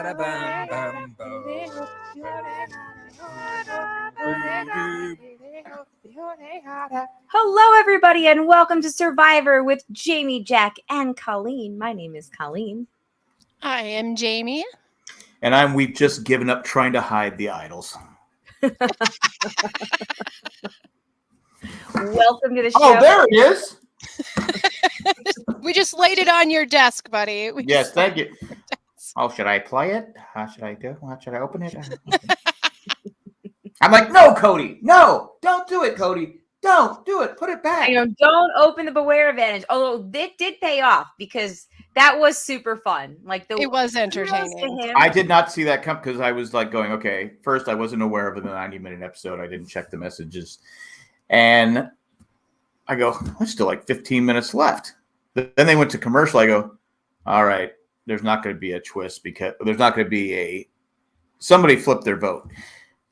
Hello, everybody, and welcome to Survivor with Jamie, Jack, and Colleen. My name is Colleen. I am Jamie. And we've just given up trying to hide the idols. Welcome to the show. Oh, there it is. We just laid it on your desk, buddy. Yes, thank you. Oh, should I play it? How should I do? How should I open it? I'm like, no, Cody. No, don't do it, Cody. Don't do it. Put it back. I know, don't open the Beware Advantage. Although it did pay off because that was super fun. It was entertaining. I did not see that come because I was like going, okay, first I wasn't aware of the 90-minute episode. I didn't check the messages. And I go, there's still like 15 minutes left. Then they went to commercial. I go, all right, there's not going to be a twist because there's not going to be somebody flipped their vote.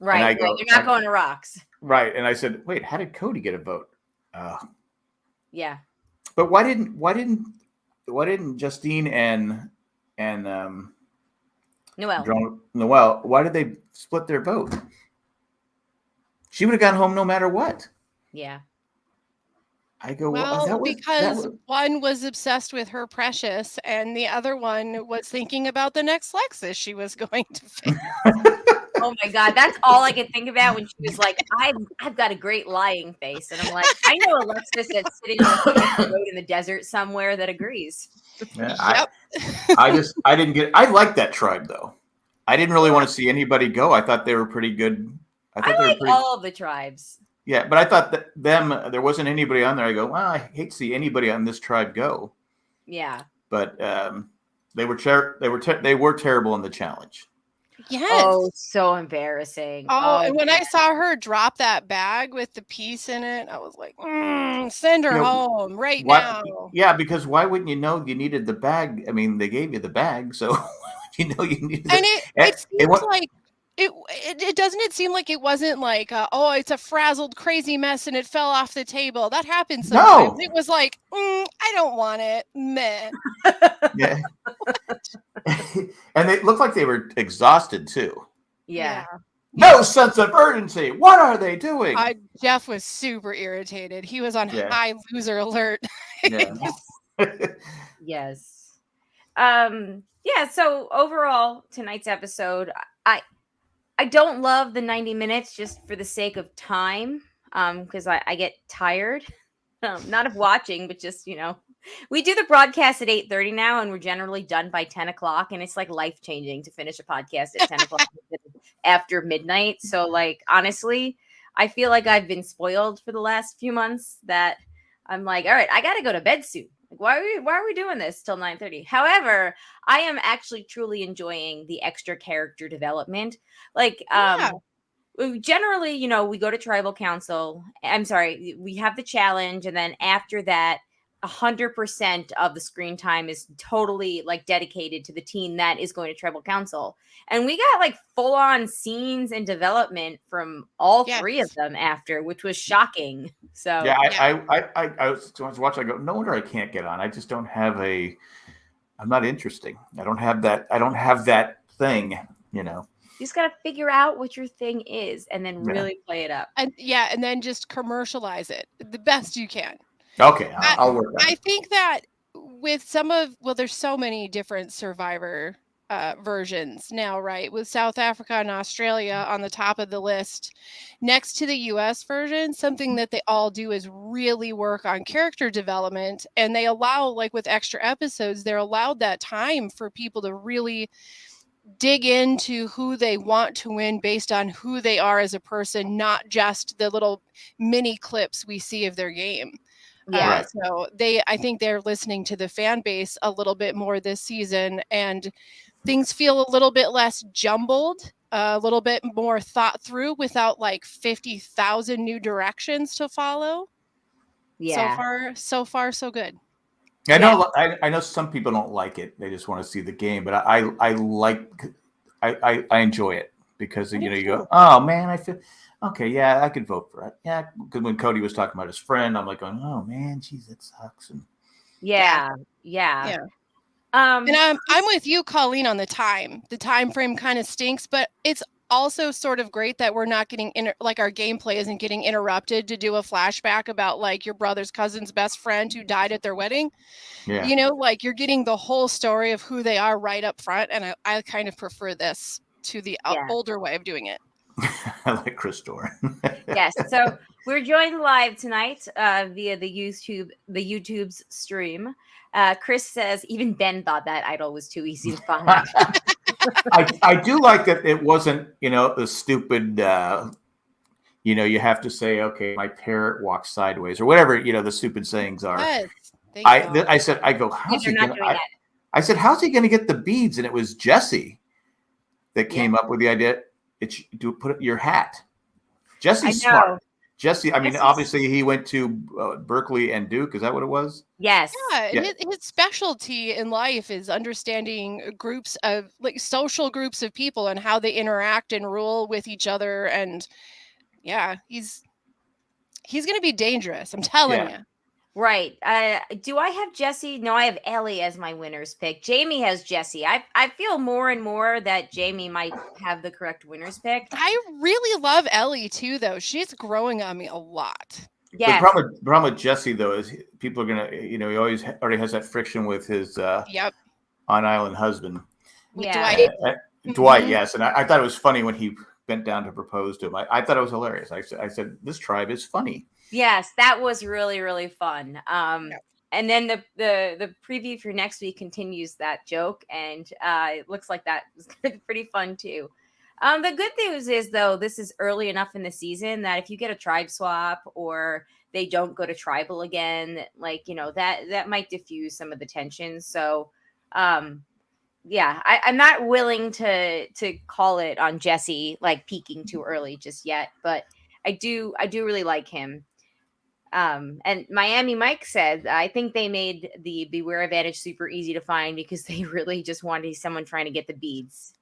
Right. You're not going to rocks. Right. And I said, wait, how did Cody get a vote? Yeah. But why didn't Justine and Noelle, why did they split their vote? She would have gone home no matter what. Yeah. I go, because one was obsessed with her Precious and the other one was thinking about the next Lexus she was going to face. Oh my God, that's all I could think about when she was like, I've got a great lying face. And I'm like, I know Alexis that's sitting on the road in the desert somewhere that agrees. Yeah, I liked that tribe though. I didn't really want to see anybody go. I thought they were pretty good. I like all of the tribes. Yeah, but I thought that there wasn't anybody on there. I go, well, I hate to see anybody on this tribe go. Yeah. But they were terrible in the challenge. Yes. Oh, so embarrassing. And when I saw her drop that bag with the piece in it, I was like, send her home now. Yeah, because why wouldn't you know you needed the bag? I mean, they gave you the bag, so you needed it. And it seems like it doesn't it seem like it wasn't like it's a frazzled crazy mess and it fell off the table. That happens sometimes. No. It was like I don't want it. Meh. Yeah. And it looked like they were exhausted too. Yeah. No sense of urgency. What are they doing? Jeff was super irritated. He was on high loser alert. Yeah. Yes. Yeah, so overall tonight's episode, I don't love the 90 minutes just for the sake of time, because I get tired, not of watching, but just, we do the broadcast at 8:30 now, and we're generally done by 10 o'clock, and it's like life-changing to finish a podcast at 10 o'clock after midnight. So, like, honestly, I feel like I've been spoiled for the last few months that I'm like, all right, I got to go to bed soon. Like, why are we doing this till 9:30? However, I am actually truly enjoying the extra character development. Like, generally, we go to tribal council. I'm sorry, we have the challenge, and then after that, 100% of the screen time is totally like dedicated to the team that is going to tribal council. And we got like full on scenes and development from all three of them after, which was shocking. So I was watching. I go, no wonder I can't get on. I just don't have I'm not interesting. I don't have that thing, You just got to figure out what your thing is and then really play it up. And then just commercialize it the best you can. Okay, I'll work on it. I think that with there's so many different Survivor versions now, right? With South Africa and Australia on the top of the list. Next to the US version, something that they all do is really work on character development. And they allow, like with extra episodes, they're allowed that time for people to really dig into who they want to win based on who they are as a person, not just the little mini clips we see of their game. Yeah. So I think they're listening to the fan base a little bit more this season, and things feel a little bit less jumbled, a little bit more thought through without like 50,000 new directions to follow. Yeah. So far, so good. I know some people don't like it. They just want to see the game, but I enjoy it because you go, oh man, I feel okay. Yeah, I could vote for it. Yeah, because when Cody was talking about his friend, I'm like, oh man, geez, that sucks. And yeah. And I'm with you, Colleen, on the time. The time frame kind of stinks, but it's also sort of great that we're not getting like our gameplay isn't getting interrupted to do a flashback about like your brother's cousin's best friend who died at their wedding. Yeah. You know, like you're getting the whole story of who they are right up front, and I kind of prefer this to the older way of doing it. I like Chris Doran. Yes. So we're joined live tonight via the YouTube's stream. Chris says even Ben thought that idol was too easy to find. I do like that it wasn't, the stupid, you have to say, okay, my parrot walks sideways or whatever, the stupid sayings are. Yes, I said, how's he gonna, I said, how's he going to get the beads? And it was Jesse that came up with the idea. Do put your hat. Jesse's smart. Jesse, obviously he went to Berkeley and Duke. Is that what it was? Yes. Yeah. His specialty in life is understanding groups of social groups of people and how they interact and rule with each other. And yeah, he's going to be dangerous. I'm telling you. Right. Do I have Jesse? No, I have Ellie as my winner's pick. Jamie has Jesse. I feel more and more that Jamie might have the correct winner's pick. I really love Ellie too, though. She's growing on me a lot. Yeah. The problem with Jesse though is people are gonna, he already has that friction with his on-island husband. Yeah. Dwight, yes, and I thought it was funny when he bent down to propose to him. I thought it was hilarious. I said this tribe is funny. Yes, that was really, really fun. And then the preview for next week continues that joke, and it looks like that was going to be pretty fun too. The good news is, though, this is early enough in the season that if you get a tribe swap or they don't go to tribal again, that might diffuse some of the tension. So, I'm not willing to call it on Jesse peaking too early just yet, but I do really like him. And Miami Mike said, I think they made the Beware Advantage super easy to find because they really just wanted someone trying to get the beads.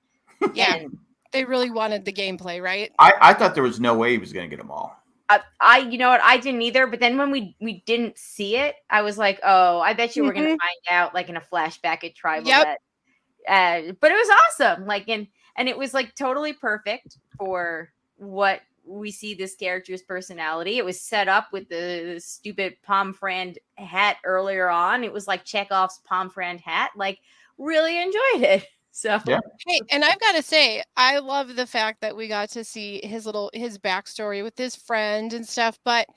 Yeah, and they really wanted the gameplay, right? I thought there was no way he was going to get them all. You know what? I didn't either. But then when we didn't see it, I was like, oh, I bet you we're going to find out in a flashback at Tribal. Yep. But it was awesome. And it was totally perfect for what we see this character's personality. It was set up with the stupid Pomfrand hat earlier on. It was like Chekhov's Pomfrand hat. Really enjoyed it. So yeah. Hey, and I've got to say, I love the fact that we got to see his backstory with his friend and stuff. But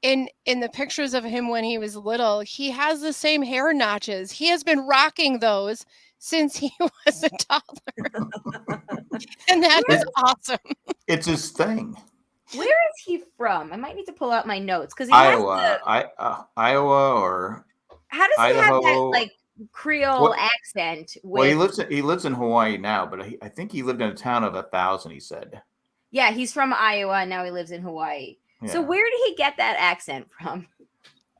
in the pictures of him when he was little, he has the same hair notches. He has been rocking those since he was a toddler. And that is awesome. It's his thing. Where is he from? I might need to pull out my notes because Iowa, Iowa, or how does Idaho. He have that Creole accent? Well, he lives in Hawaii now, but I think he lived in a town of 1,000. He said. Yeah, he's from Iowa and now he lives in Hawaii. Yeah. So where did he get that accent from?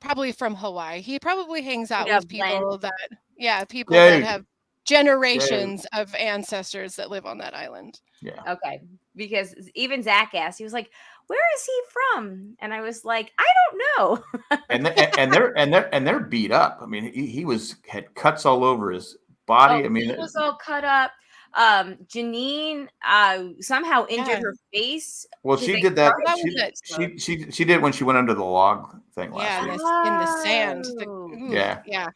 Probably from Hawaii. He probably hangs out with people that have generations of ancestors that live on that island. Yeah. Okay. Because even Zach asked, he was like, "Where is he from?" And I was like, "I don't know." and they're beat up. I mean, he had cuts all over his body. He was all cut up. Janine somehow injured her face. Well, she did that. She did it when she went under the log thing last week. In the sand. Yeah.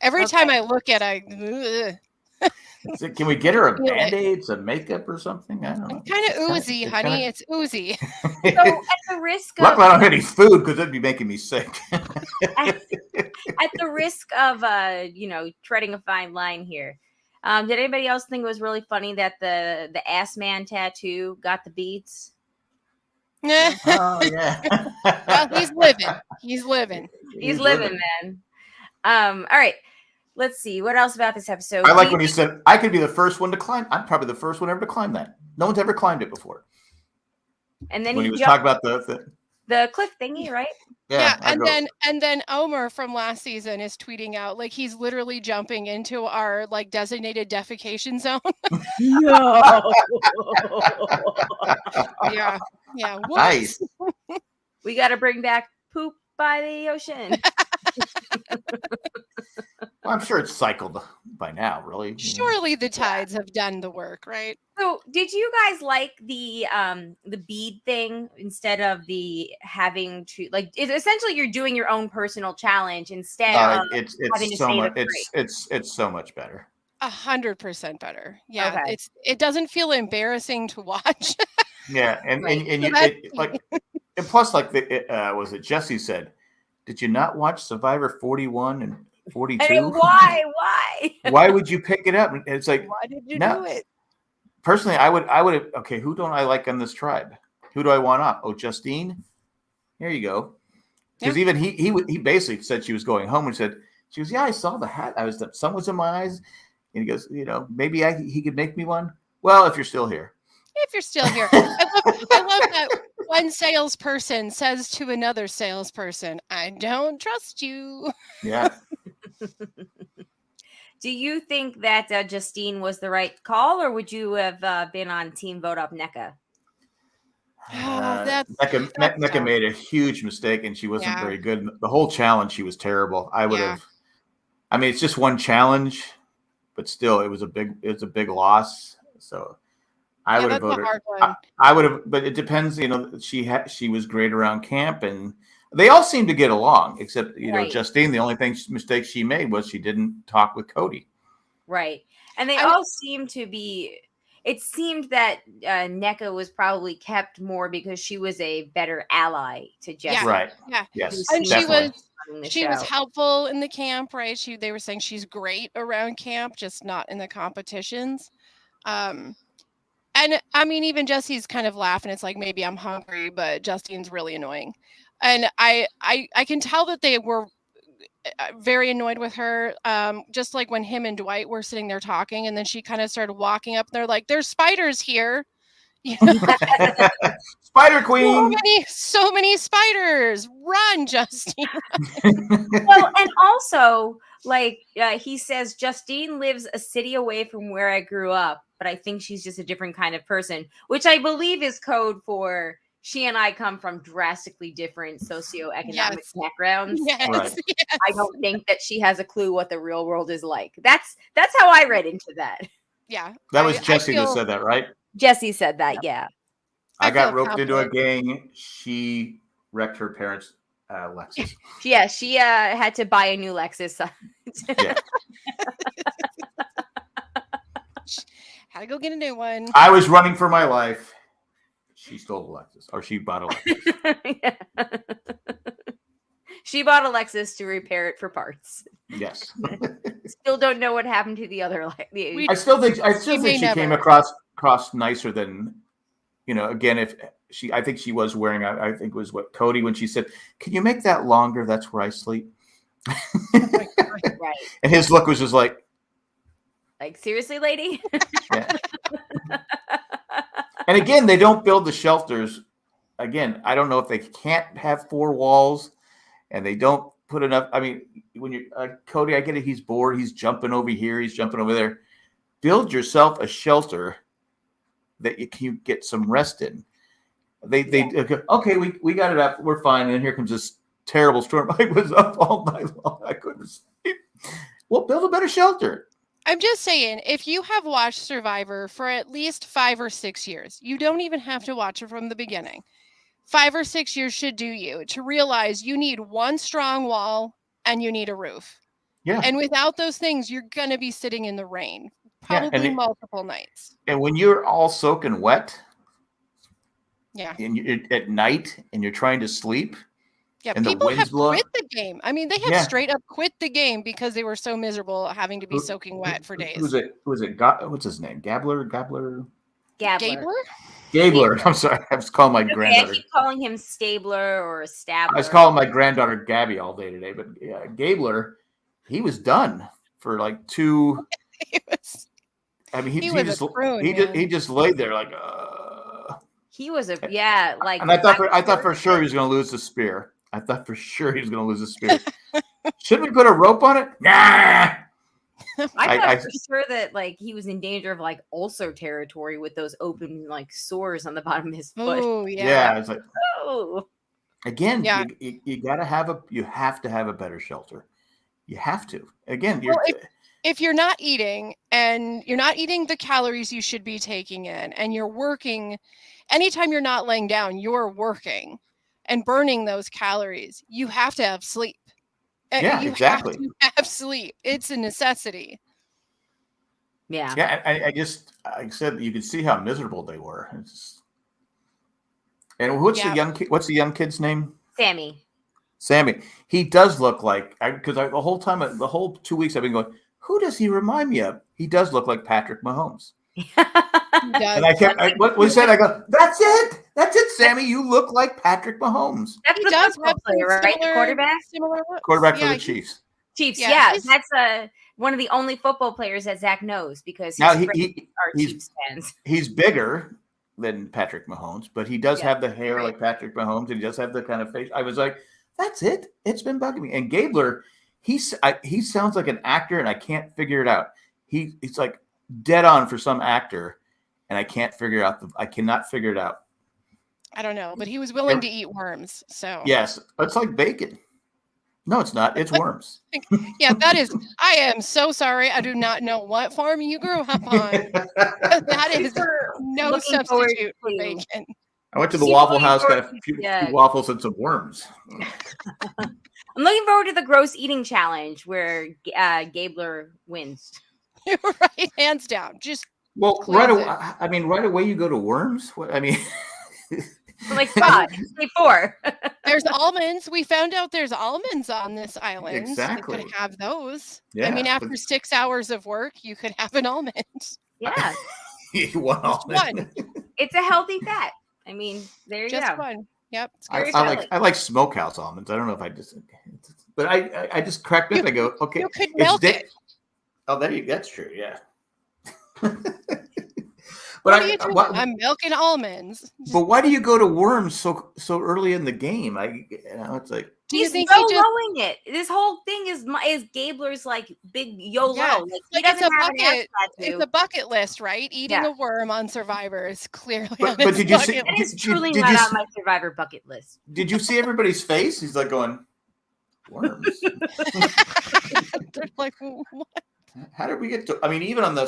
Every time I look at it, can we get her a Band-Aid, some makeup or something? I don't know. It's kind of oozy, honey. It's oozy. So at the risk of... Luckily, I don't have any food because that'd be making me sick. at the risk of, treading a fine line here, did anybody else think it was really funny that the ass man tattoo got the beads? Oh, yeah. Well, he's living. He's living, man. All right. Let's see. What else about this episode? I like when he said, I could be the first one to climb. I'm probably the first one ever to climb that. No one's ever climbed it before. And then when he was talking about the cliff thingy, right? Yeah. And then Omer from last season is tweeting out he's literally jumping into our designated defecation zone. No. Yeah. Nice. We got to bring back poop by the ocean. Well, I'm sure it's cycled by now, really. Surely the tides have done the work, right? So, did you guys like the bead thing instead of the having to essentially you're doing your own personal challenge instead of It's having to so say the much. phrase? It's so much better. 100% better. Yeah, Okay. it doesn't feel embarrassing to watch. Yeah, and Right. and So you that's and plus was it Jesse said, did you not watch Survivor 41 and I 42? mean, why? Why would you pick it up? And it's like, why did you no. do it? Personally, I would have. Okay, who don't I like on this tribe? Who do I want up? Oh, Justine. Here you go. Because even he basically said she was going home and said she was. Yeah, I saw the hat. The sun was in my eyes, and he goes, maybe he could make me one. Well, if you're still here. If you're still here, I love that one salesperson says to another salesperson, "I don't trust you." Yeah. Do you think that Justine was the right call, or would you have been on Team Vote Up NECA? That's Mecca tough. made a huge mistake, and she wasn't Yeah. very good. The whole challenge, she was terrible. I would Yeah. have. I mean, it's just one challenge, but still, it was a big loss. So I would have That's a voted. hard one. I would have, but it depends. She was great around camp, and they all seemed to get along, except Right. Justine. The only mistake she made was she didn't talk with Cody. Right. And they all seem to be. It seemed that NECA was probably kept more because she was a better ally to Jesse. Yeah. Right. Yeah. Yes. And definitely. she was helpful in the camp, right? They were saying she's great around camp, just not in the competitions. And I mean, even Jesse's kind of laughing. It's like, maybe I'm hungry, but Justine's really annoying. And I can tell that they were very annoyed with her. Just like when him and Dwight were sitting there talking, and then she kind of started walking up. And they're like, "There's spiders here." Spider Queen. So many spiders. Run, Justine. Well, and also, he says, Justine lives a city away from where I grew up, but I think she's just a different kind of person, which I believe is code for she and I come from drastically different socioeconomic backgrounds. Yes. Right. Yes. I don't think that she has a clue what the real world is like. That's how I read into that. Yeah. That was Jesse that said that, right? Jesse said that, yeah. I got roped into a gang. She wrecked her parents' Lexus. Yeah, she had to buy a new Lexus. Yeah. Had to go get a new one. I was running for my life. She stole a Lexus, or she bought a Lexus. Yeah. She bought a Lexus to repair it for parts. Yes. Still don't know what happened to the other. I still think she came across nicer than, again, I think she was wearing, I think it was what Cody, when she said, "Can you make that longer? That's where I sleep." Right. And his look was just like seriously, lady? Yeah. And again, they don't build the shelters. Again, I don't know if they can't have 4 walls and they don't put enough. I mean, when you're Cody, I get it. He's bored. He's jumping over here. He's jumping over there. Build yourself a shelter that you can get some rest in. Okay, we got it up. We're fine. And then here comes this terrible storm. I was up all night long. I couldn't sleep. Well, build a better shelter. I'm just saying, if you have watched Survivor for at least 5 or 6 years, you don't even have to watch it from the beginning. 5 or 6 years should do you to realize you need one strong wall and you need a roof. Yeah. And without those things, you're going to be sitting in the rain, probably multiple nights. And when you're all soaking wet, and you're at night and you're trying to sleep, and people have quit the game. I mean, they have straight up quit the game because they were so miserable having to be soaking wet for days. Who's it? What's his name? Gabler? Gabler? Gabler. I'm sorry. I was calling my granddaughter. I keep calling him Stabler or Stabler. I was calling my granddaughter Gabby all day today, but Gabler, he was done for like 2. I mean, he just laid there like. He was and I thought for sure he was going to lose the spear. Should we put a rope on it? Nah. I thought for sure that he was in danger of ulcer territory with those open sores on the bottom of his foot. Oh yeah. Yeah, it's like again, you have to have a better shelter. You have to. Again, if you're not eating and you're not eating the calories you should be taking in, and you're working, anytime you're not laying down, you're working and burning those calories, you have to have sleep. Yeah, You exactly. have to have sleep. It's a necessity. Yeah. Yeah, I just, I said, you could see how miserable they were. And what's Yeah. the young kid? What's the young kid's name? Sammy. He does look like, because the whole time, the whole 2 weeks I've been going, who does he remind me of? He does look like Patrick Mahomes. He does. And I kept, what we said, I go, that's it, Sammy. You look like Patrick Mahomes. That's He the does football have player, right? The quarterback? Similar looks. Quarterback for Yeah, the Chiefs. Chiefs, Yeah, yeah. he's- That's one of the only football players that Zach knows because Now, his friends are he's- Chiefs fans. He's bigger than Patrick Mahomes, but he does have the hair right. like Patrick Mahomes, and he does have the kind of face. I was like, that's it. It's been bugging me. And Gabler, he sounds like an actor, and I can't figure it out. He's like dead on for some actor, and I cannot figure it out. I don't know, but he was willing to eat worms. So Yes, it's like bacon. No, it's not. It's worms. yeah, that is. I am so sorry. I do not know what farm you grew up on. That is no Looking forward substitute for to- bacon. I went to the See, Waffle looking House, got a forward few to- waffles and some worms. I'm looking forward to the gross eating challenge where Gabler wins. You're right, hands down. Just Well, Cleanse right away. it. I mean, right away you go to worms. What, I mean, I'm like, God, it's 4. there's almonds. We found out there's almonds on this island. Exactly. You could have those. Yeah, I mean, but- after 6 hours of work, you could have an almond. Yeah, one almond. it's a healthy fat. I mean, there you Just go. one. Yep. It's I, Very I solid. like I like smokehouse almonds. I don't know if I just, but I just cracked up. I go, okay, You could it's milk di- it. Oh, that's true. Yeah. What are you doing? I'm milking almonds. But why do you go to worms so early in the game? It's like, Do you He's think he just YOLOing it. This whole thing is Gabler's like big YOLO. Yeah, Like he like doesn't it's a have an ass bucket. tattoo. It's a bucket list, right? Eating Yeah. a worm on Survivor is clearly But- on but his did you see- bucket That list. is truly did not you on s- my Survivor bucket list. did you see everybody's face? He's like going, worms. They're like, what? How did we get to? I mean, even on the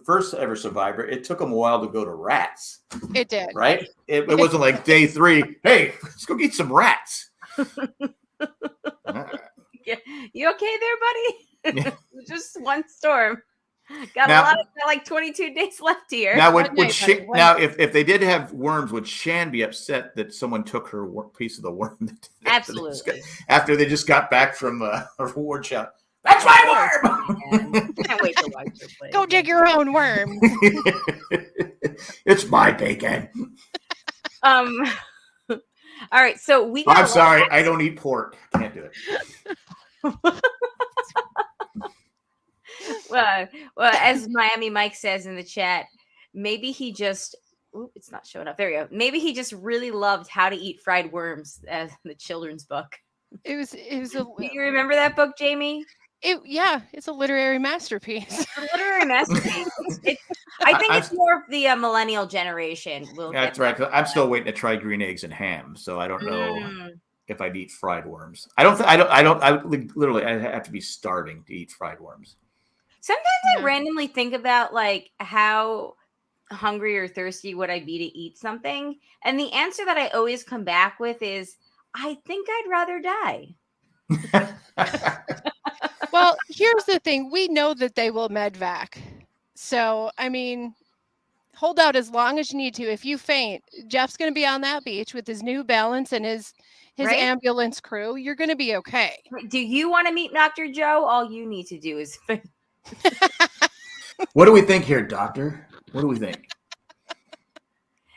first ever Survivor, it took them a while to go to rats, It did. right? It wasn't like day 3. Hey, let's go get some rats. You okay there, buddy? Yeah. Just one storm. Got Now- got like 22 days left here. Now, One day, buddy, one now if they did have worms, would Shan be upset that someone took her piece of the worm? Absolutely. After they just got back from a reward shot. That's my worm. Man, can't wait to watch this play. Go dig your own worm. It's my bacon. All right, so we. I'm got sorry, I don't eat pork. Can't do it. well, as Miami Mike says in the chat, maybe he just. Ooh, it's not showing up. There we go. Maybe he just really loved How to Eat Fried Worms as the children's book. It was a Do you remember that book, Jamie? it's a literary masterpiece. It's a literary masterpiece. I think it's more of the millennial generation. That's right. 'Cause I'm still waiting to try green eggs and ham, so I don't know Mm. if I'd eat fried worms. I literally I have to be starving to eat fried worms. Sometimes I Yeah. randomly think about like how hungry or thirsty would I be to eat something, and the answer that I always come back with is, I think I'd rather die. Well, here's the thing. We know that they will medvac. So, I mean, hold out as long as you need to. If you faint, Jeff's going to be on that beach with his New Balance and his Right? ambulance crew. You're going to be okay. Do you want to meet Dr. Joe? All you need to do is What do we think here, Doctor? What do we think?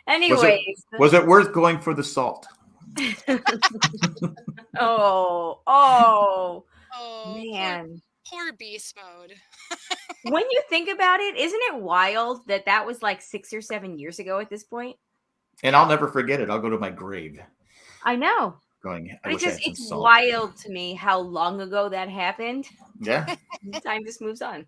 anyways. Was it worth going for the salt? Oh, Oh, man. Poor beast mode. When you think about it, isn't it wild that that was like 6 or 7 years ago at this point? And I'll never forget it. I'll go to my grave I know. going, I But wish I had some it's salt. wild to me how long ago that happened. Yeah. Time just moves on.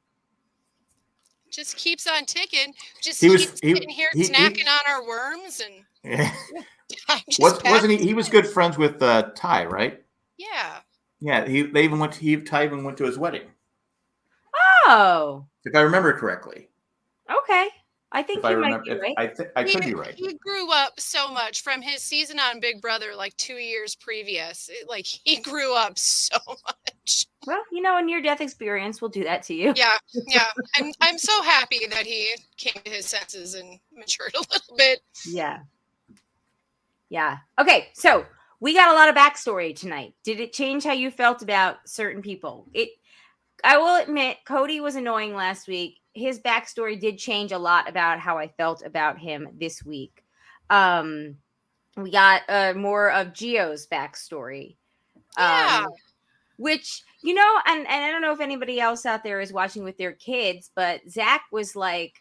Just keeps on ticking. Just He was- keeps he- sitting here he- snacking on our worms and Yeah. time just Wasn't he? passes He was by. good friends with Ty, right? Yeah. Yeah. Ty even went to his wedding. Oh, if I remember correctly. okay. I think If I you might remember, be if right. I could be right. He grew up so much from his season on Big Brother, like 2 years previous. Like he grew up so much. Well, a near-death experience will do that to you. Yeah, yeah. I'm so happy that he came to his senses and matured a little bit. Yeah. Yeah. Okay, so we got a lot of backstory tonight. Did it change how you felt about certain people? I will admit, Cody was annoying last week. His backstory did change a lot about how I felt about him this week. We got more of Gio's backstory. Yeah. Which, and I don't know if anybody else out there is watching with their kids, but Zach was like,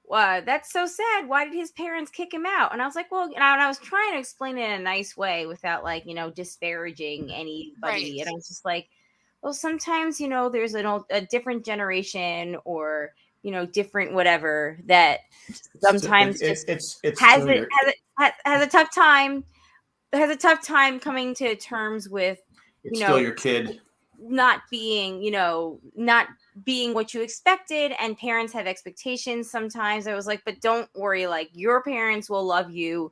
that's so sad. Why did his parents kick him out? And I was like, well, and I was trying to explain it in a nice way without disparaging anybody. Right. And I was just like, well, sometimes, there's a different generation or, different whatever that sometimes it's has still a tough time, coming to terms with, it's still your kid. not being what you expected, and parents have expectations sometimes. I was like, but don't worry, like your parents will love you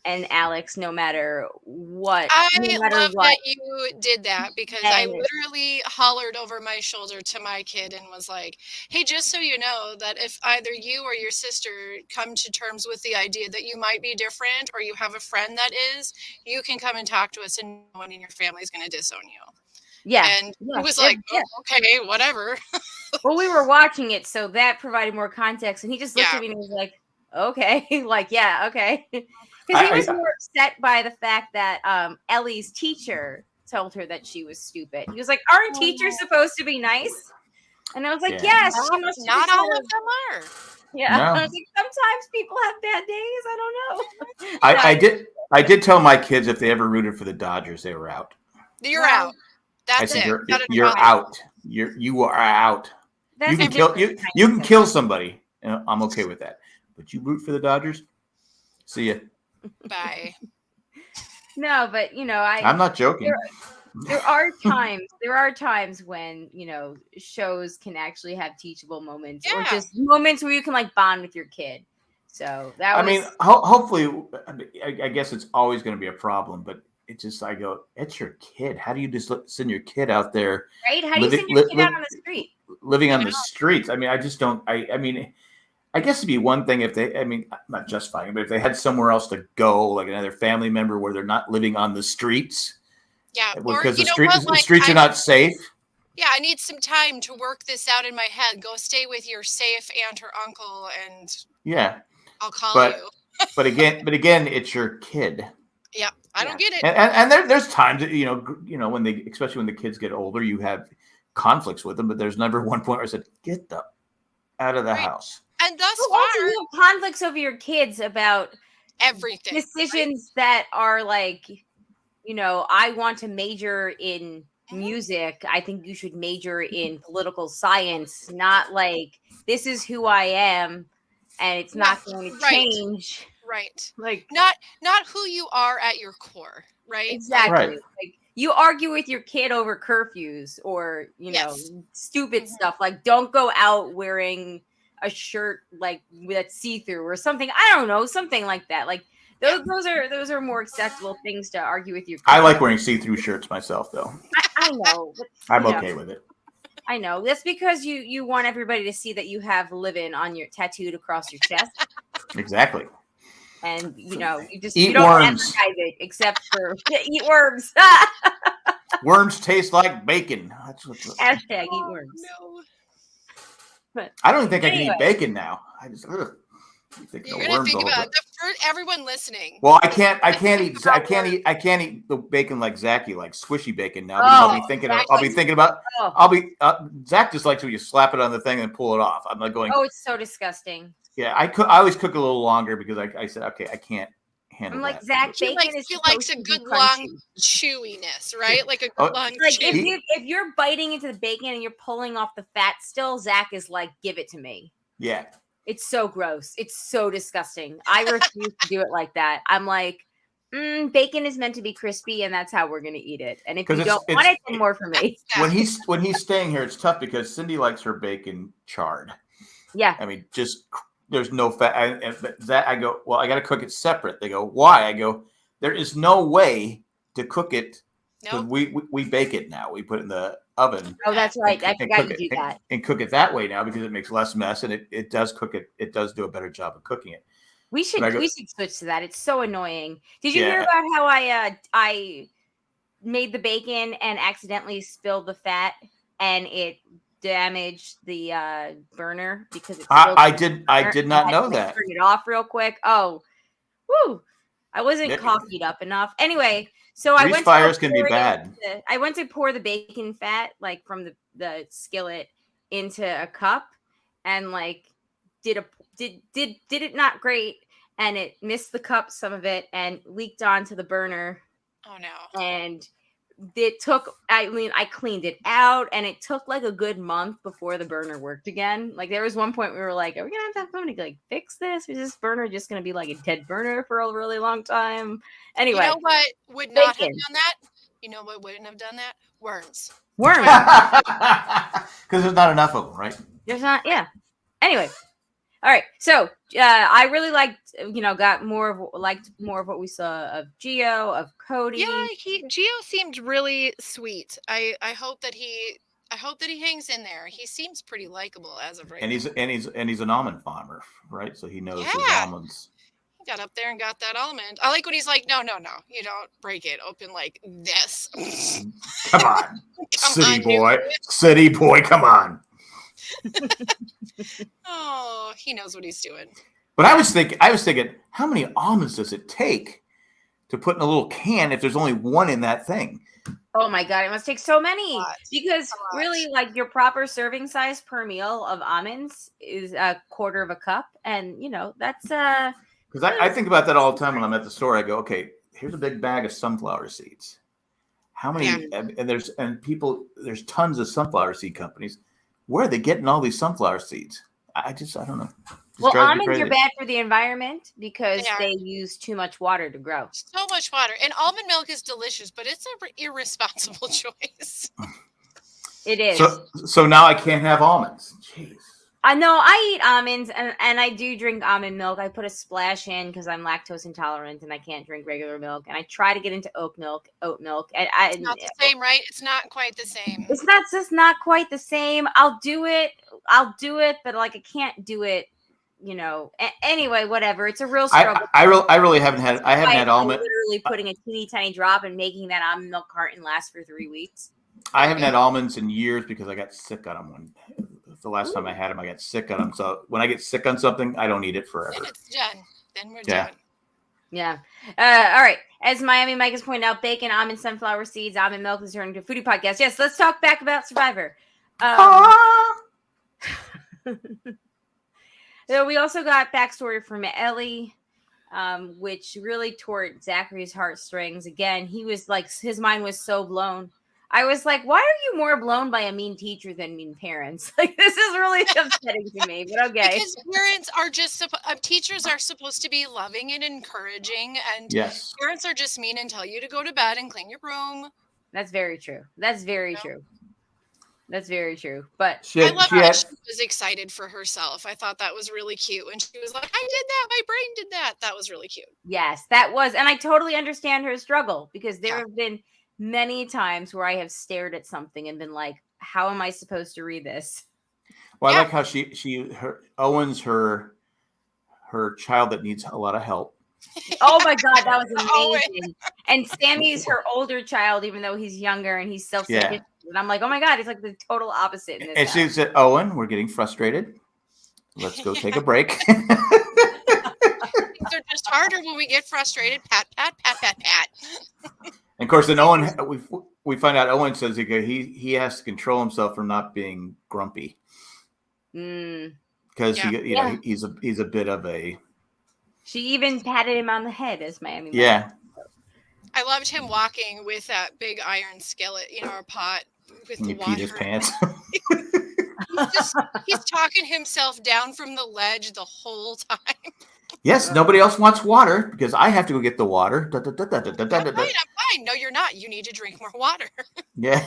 and Alex no matter what. I love that you did that, because I literally hollered over my shoulder to my kid and was like, hey, just so you know that if either you or your sister come to terms with the idea that you might be different, or you have a friend that is, you can come and talk to us, and no one in your family is going to disown you. Yeah. And it was like, oh, okay, whatever. Well, we were watching it, so that provided more context. And he just looked at me and was like, okay. Like, yeah, okay. Because he was more upset by the fact that Ellie's teacher told her that she was stupid. He was like, aren't teachers supposed to be nice? And I was like, yes. Not all of them are. Yeah. No. I was like, sometimes people have bad days. I don't know. I did tell my kids if they ever rooted for the Dodgers, they were out. You're out. That's it. You're out. You are out. You can kill somebody. And I'm okay with that. But you root for the Dodgers? See ya. Bye. No, but I'm not joking. There are times when shows can actually have teachable moments, or just moments where you can like bond with your kid. So that hopefully, I guess it's always going to be a problem, but it's just, I go, it's your kid. How do you just send your kid out there? Right? How do you send your kid out on the street? Living on the streets. I mean, I just don't. I mean, I guess it'd be one thing if they. I mean, I'm not justifying it, but if they had somewhere else to go, like another family member, where they're not living on the streets. Yeah, because the streets are not safe. Yeah, I need some time to work this out in my head. Go stay with your safe aunt or uncle, and I'll call you. but again, it's your kid. Yeah, I don't get it. And there's times that, when especially when the kids get older, you have conflicts with them, but there's never one point where I said, get the out of the house. And thus far, you have conflicts over your kids about everything, decisions that are like, I want to major in music. I think you should major in political science, not like this is who I am and it's not going to change. Right. Like not who you are at your core, right? Exactly. Right. Like you argue with your kid over curfews or, stupid stuff. Like don't go out wearing a shirt like that's see-through or something. I don't know, something like that. Like those are more acceptable things to argue with your kid. I like wearing see-through shirts myself though. I know. But, I'm okay with it. I know. That's because you want everybody to see that you have "living" on your tattooed across your chest. Exactly. And you just eat you don't worms. advertise it except for eat worms. Worms taste like bacon. That's what. Hashtag eat worms. No. But I don't even think I can eat bacon now. I just You're gonna think about it. For everyone listening. Well, I can't eat the bacon like Zachy, like squishy bacon now. I'll be thinking about. Zach just likes when you slap it on the thing and pull it off. I'm like going. Oh, it's so disgusting. Yeah, I always cook a little longer because I said, okay, I can't handle. I'm like that. Zach. Bacon he likes a good long chewiness, right? Like a good long. Like if you're biting into the bacon and you're pulling off the fat, still Zach is like, give it to me. Yeah. It's so gross. It's so disgusting. I refuse to do it like that. I'm like, Bacon is meant to be crispy, and that's how we're gonna eat it. And if you 'Cause don't want it, then more for me. when he's staying here, it's tough because Cindy likes her bacon charred. Yeah. I mean, just there's no fat. I go, well, I got to cook it separate. They go, why? I go, there is no way to cook it because Nope. we bake it now. We put it in the oven. Oh, that's right. I forgot you do and, that. and cook it that way now because it makes less mess and it does cook it. It does do a better job of cooking it. We should switch to that. It's so annoying. Did you hear Yeah. about how I made the bacon and accidentally spilled the fat and it damaged the burner because it spilled I the did burner. not I had know to, that. turn it off real quick. Oh, whoo! I wasn't Yeah. coffeeed up enough. Anyway, so I Grease went fires can be bad. I went to pour the bacon fat like from the skillet into a cup and like did it not great, and it missed the cup, some of it, and leaked onto the burner. Oh no. And it took, I mean, I cleaned it out and it took like a good month before the burner worked again. Like there was one point we were like, are we gonna have somebody like fix this? Is this burner just gonna be like a dead burner for a really long time? Anyway, You know what would not have done that? You know what wouldn't have done that? Worms. Because there's not enough of them, right? There's not, yeah. Anyway, all right. So I really liked more of what we saw of Gio, of Cody. Yeah, Gio seemed really sweet. I hope that he hangs in there. He seems pretty likable as of right now. And he's an almond farmer, right? So he knows his almonds. He got up there and got that almond. I like when he's like, no, you don't break it open like this. Come on, city boy, come on. Oh, he knows what he's doing. But I was thinking, how many almonds does it take to put in a little can if there's only one in that thing? Oh my God, it must take so many. Because really, like your proper serving size per meal of almonds is a quarter of a cup. And that's because I think about that all the time when I'm at the store. I go, okay, here's a big bag of sunflower seeds. How many? Yeah. And there's tons of sunflower seed companies. Where are they getting all these sunflower seeds? I don't know. Well, almonds are bad for the environment because they use too much water to grow. So much water. And almond milk is delicious, but it's an irresponsible choice. It is. So now I can't have almonds. Jeez. I know I eat almonds and I do drink almond milk. I put a splash in because I'm lactose intolerant and I can't drink regular milk. And I try to get into oat milk. And it's not the same, right? It's not quite the same. It's just not quite the same. I'll do it, but like I can't do it. Anyway, whatever. It's a real struggle. I really haven't had. I haven't had almond. Literally putting a teeny tiny drop and making that almond milk carton last for 3 weeks. I haven't had almonds in years because I got sick on them. The last time I had them, I got sick on them. So when I get sick on something, I don't eat it forever. Then it's done. Then we're done. Yeah. All right. As Miami Mike has pointed out, bacon, almond, sunflower seeds, almond milk is turning to a foodie podcast. Yes, let's talk back about Survivor. So we also got backstory from Ellie, which really tore Zachary's heartstrings. Again, he was like, his mind was so blown. I was like, why are you more blown by a mean teacher than mean parents? Like, this is really upsetting to me, but okay. Because parents are just, teachers are supposed to be loving and encouraging, and parents are just mean and tell you to go to bed and clean your room. That's very true. That's very true. That's very true. But I love that she was excited for herself. I thought that was really cute. When she was like, I did that. My brain did that. That was really cute. Yes, that was. And I totally understand her struggle because there have been many times where I have stared at something and been like, how am I supposed to read this? Well, I like how Owen's her child that needs a lot of help. Oh my God, that was amazing. And Sammy's her older child, even though he's younger and he's self-sufficient. And I'm like, oh my God, it's like the total opposite. In this and she said, Owen, we're getting frustrated. Let's go take a break. Things are just harder when we get frustrated. Pat, pat, pat, pat, pat. And of course, then Owen, we find out Owen says he has to control himself from not being grumpy. Because he's a bit of a. She even patted him on the head as Miami. Yeah. I loved him walking with that big iron skillet, or pot with the water. Peed his pants. He's talking himself down from the ledge the whole time. Yes, nobody else wants water because I have to go get the water. I'm fine. No, you're not. You need to drink more water. Yeah.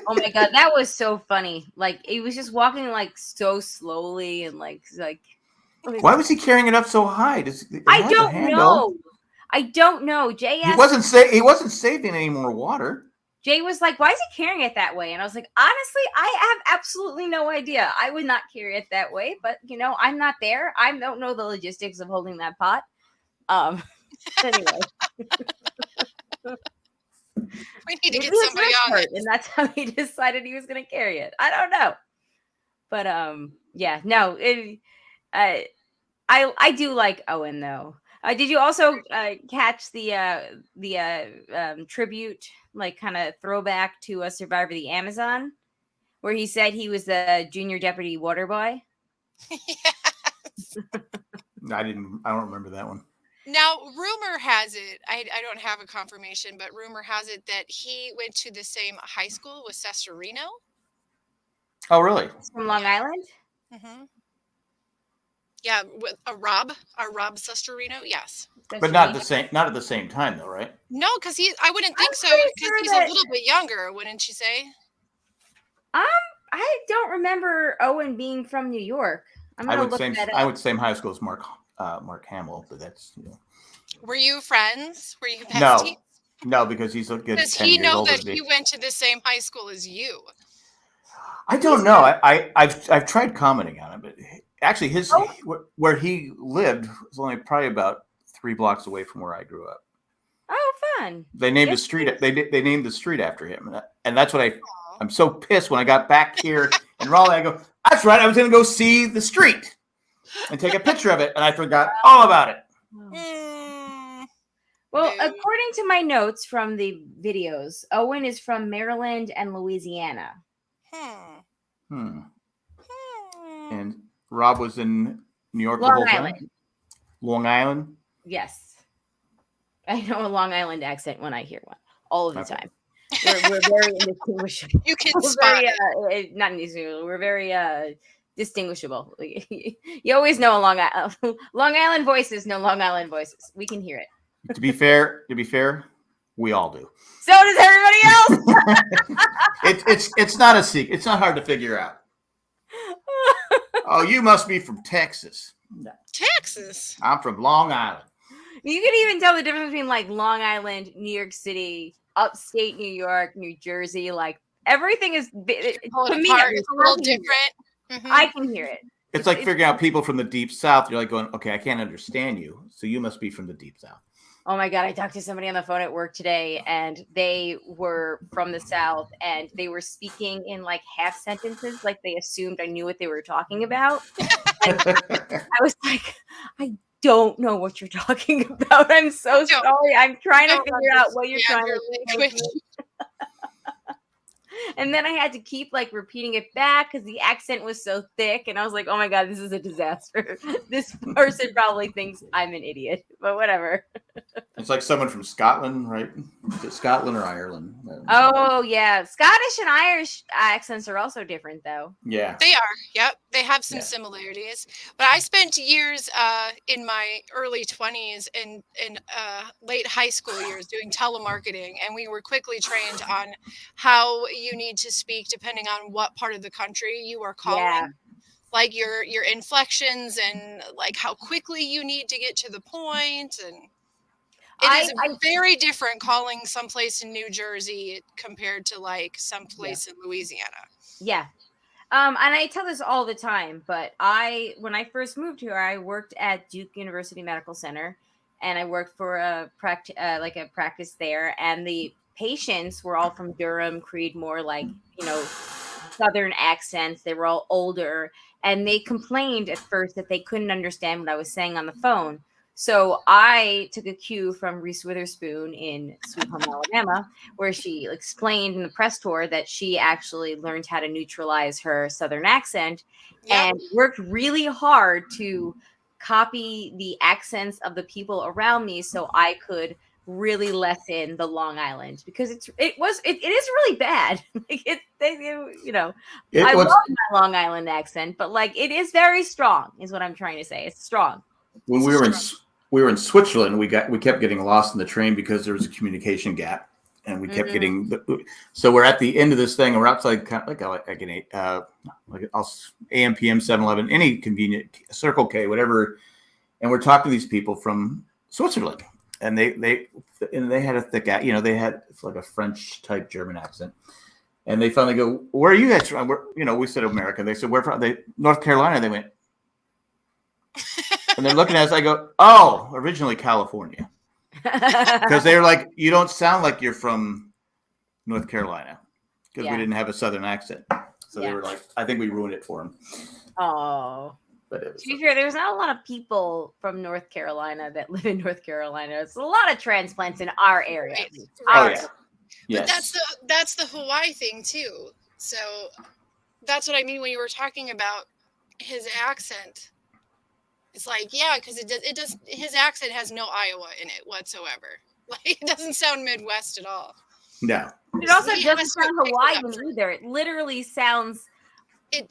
Oh my god, that was so funny. Like he was just walking like so slowly and like Why was he carrying it up so high? I don't know. I don't know. Jay He asked, he wasn't saving any more water. Jay was like, "Why is he carrying it that way?" And I was like, "Honestly, I have absolutely no idea. I would not carry it that way, but I'm not there. I don't know the logistics of holding that pot." Anyway. We need to get Maybe his somebody legs on hurt, it. and that's how he decided he was going to carry it. I don't know, but yeah, no, I do like Owen though. Did you also catch the tribute, like kind of throwback to a Survivor the Amazon, where he said he was the junior deputy water boy? Yes. I don't remember that one. Now, rumor has it, I don't have a confirmation, but rumor has it that he went to the same high school with Cesarino. Oh, really? From Long Island? Mm-hmm. Yeah, with a Rob Cesarino, yes. But not at the same time, though, right? No, because I wouldn't think so, because he's a little bit younger, wouldn't you say? I don't remember Owen being from New York. I would same high school as Mark Hamill, but that's Were you friends? Were you besties? No, because he's a good. Does he know that he went to the same high school as you? I don't know. I've tried commenting on it, but actually, where he lived was only probably about 3 blocks away from where I grew up. Oh, fun! They named the street. They named the street after him, and that's what I'm so pissed when I got back here in Raleigh. I go, that's right. I was going to go see the street and take a picture of it, and I forgot all about it. Well, according to my notes from the videos, Owen is from Maryland and Louisiana. And Rob was in New York. Long Island. Long Island? Yes. I know a Long Island accent when I hear one all of the time. We're very indistinguishable. You can spot not indistinguishable. We're very distinguishable. You always know a Long Island voices. No Long Island voices. We can hear it. To be fair, we all do. So does everybody else. It's not a secret. It's not hard to figure out. Oh, you must be from Texas. Texas. I'm from Long Island. You can even tell the difference between like Long Island, New York City, upstate New York, New Jersey. Like everything is to me, it's a little different. Mm-hmm. I can hear it. It's like figuring out people from the deep south. You're like going, okay, I can't understand you, so you must be from the deep south. Oh my God, I talked to somebody on the phone at work today, and they were from the South, and they were speaking in like half sentences, like they assumed I knew what they were talking about. And I was like, I don't know what you're talking about. I'm so sorry. I'm trying to figure out what you're trying to say. And then I had to keep like repeating it back because the accent was so thick. And I was like, oh my God, this is a disaster. This person probably thinks I'm an idiot, but whatever. It's like someone from Scotland, right? Is it Scotland or Ireland? Oh, yeah. Scottish and Irish accents are also different, though. Yeah. They are. Yep. They have some similarities. But I spent years in my early 20s and late high school years doing telemarketing. And we were quickly trained on how you need to speak depending on what part of the country you are calling. Yeah. Like your inflections and like how quickly you need to get to the point. And it is very different calling someplace in New Jersey compared to like someplace in Louisiana. Yeah. And I tell this all the time, but when I first moved here, I worked at Duke University Medical Center, and I worked for a practice there, and the patients were all from Durham, Creedmoor, like, Southern accents. They were all older, and they complained at first that they couldn't understand what I was saying on the phone. So I took a cue from Reese Witherspoon in Sweet Home Alabama, where she explained in the press tour that she actually learned how to neutralize her Southern accent and worked really hard to copy the accents of the people around me so I could really lessen the Long Island, because it is really bad. I love my Long Island accent, but like it is very strong, is what I'm trying to say. It's strong. when we were in Switzerland, we kept getting lost in the train because there was a communication gap, and we kept getting. So we're at the end of this thing, and we're outside like an AM, PM, 7-Eleven, any convenient Circle K, whatever, and we're talking to these people from Switzerland, and they had a thick, they had like a French type German accent. And they finally go, "Where are you guys from?" We said America. They said, "We're from North Carolina." They went, and they're looking at us. I go, "Oh, originally California," because they're like, "You don't sound like you're from North Carolina," because we didn't have a Southern accent. So they were like, "I think we ruined it for them." Oh, but to be fair, there's not a lot of people from North Carolina that live in North Carolina. It's a lot of transplants in our area. Right. Yeah. But Yes. that's the Hawaii thing too. So that's what I mean when you were talking about his accent. It's like, yeah, because it does. His accent has no Iowa in it whatsoever. Like, it doesn't sound Midwest at all. No. It also doesn't sound Hawaiian either. It literally sounds. It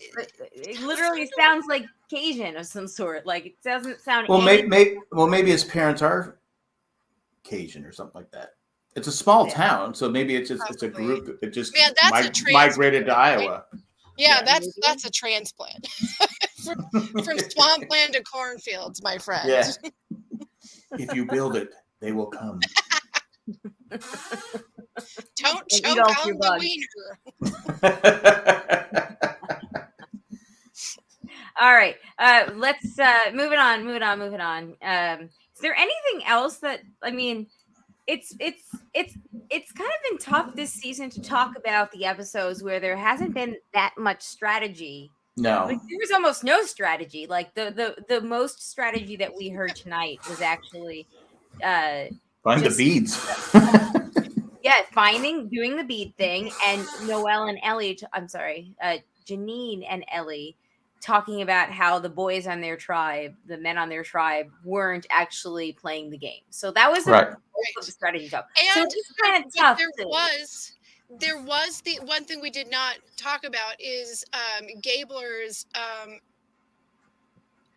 literally sounds like Cajun of some sort. Like, it doesn't sound. Well, maybe his parents are Cajun or something like that. It's a small town, so maybe it's a group. It just migrated to Iowa. Yeah, that's a transplant from swampland to cornfields, my friend. Yeah. If you build it, they will come. Don't choke on the wiener. All right. Let's moving on. Is there anything else that it's kind of been tough this season to talk about the episodes where there hasn't been that much strategy. No. Like, there was almost no strategy. Like the most strategy that we heard tonight was actually find the beads. Doing the bead thing, and Noelle and Ellie. Janine and Ellie talking about how the boys on their tribe, the men on their tribe, weren't actually playing the game. So that was the strategy talk. And so it's kind of tough. There was the one thing we did not talk about is Gabler's